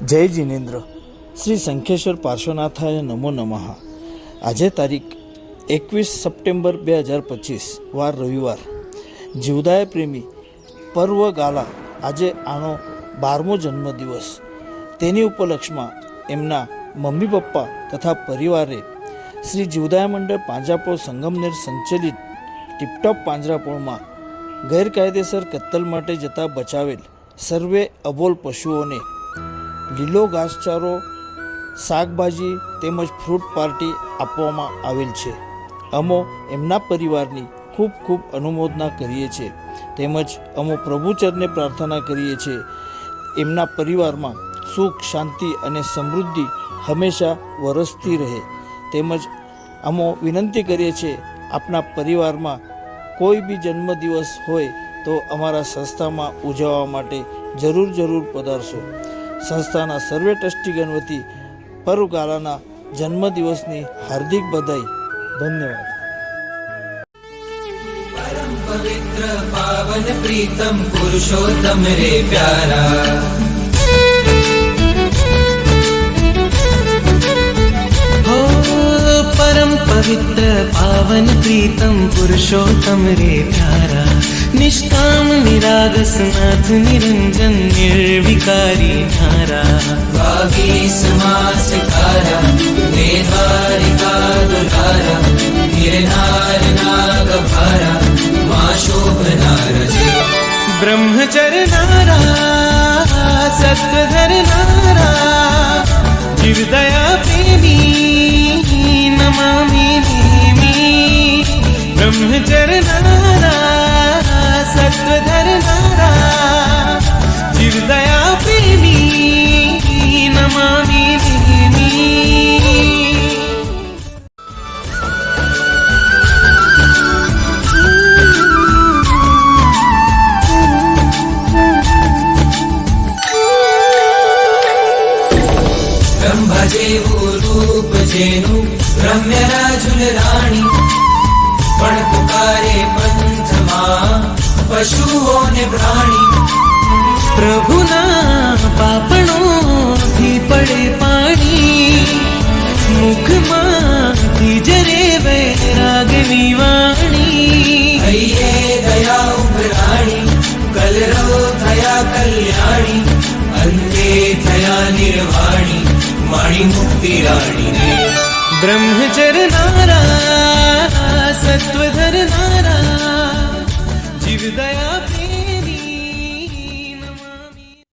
જય જિનેન્દ્ર. શ્રી શંખેશ્વર પાર્શ્વનાથાય નમો નમઃ. આજે તારીખ 21 સપ્ટેમ્બર 2025 વાર રવિવાર. જીવદાય પ્રેમી પર્વ ગાલા આજે આનો 12મો જન્મદિવસ. તેની ઉપલક્ષમાં એમના મમ્મી પપ્પા તથા પરિવારે શ્રી જીવદાય મંડળ પાંજરાપોળ સંગમનેર સંચલિત ટીપટોપ પાંજરાપોળમાં ગેરકાયદેસર કત્તલ માટે જતા બચાવેલ સર્વે અબોલ પશુઓને લીલો ઘાસચારો, શાકભાજી તેમજ ફ્રૂટ પાર્ટી આપવામાં આવેલ છે. અમો એમના પરિવારની ખૂબ ખૂબ અનુમોદના કરીએ છીએ, તેમજ અમો પ્રભુચરને પ્રાર્થના કરીએ છીએ એમના પરિવારમાં સુખ, શાંતિ અને સમૃદ્ધિ હંમેશા વરસતી રહે. તેમજ અમો વિનંતી કરીએ છીએ આપના પરિવારમાં કોઈ બી જન્મદિવસ હોય તો અમારા સંસ્થામાં ઉજવવા માટે જરૂર પધારશો. સંસ્થાના સર્વે ટ્રસ્ટીગણ વતી પર્વ ગાલાના જન્મદિવસની હાર્દિક બધાઈ. ધન્યવાદ. परम पवित्र पावन प्रीतम पुरुषोत्तम रे प्यारा, हो परम पवित्र पावन प्रीतम पुरुषोत्तम रे प्यारा, निष्काम निरागस नाथ निरंजन निर्विकारी नारा, 22 मास कारा वेधारिका दुलारा, गिरनार नाग भारा मां शोभनार जे, ब्रह्मचर्य नारा सत्वधर नारा, जीव दया प्रेमी नमामि नेमी, ब्रह्मचर्य नारा सत्वधर नारा, जीव दया प्रेमी नमामि नेमी. ब्रह्म जेवुं रूप जेनुं रम्य राजुल राणी, पण पुकारे पंथमां पशुओने प्राणी, प्रभुना पापणोथी પડે પાણી, મુખમાંથી જરે વૈરાગની વાણી, હૈયે દયા ઉભરાણી, કલરવ થયા કલ્યાણી, અંતે થયા નિર્વાણી, માણી મુક્તિ રાણી રે, બ્રહ્મચર્ય નારા સત્વધર નારા, જીવ દયા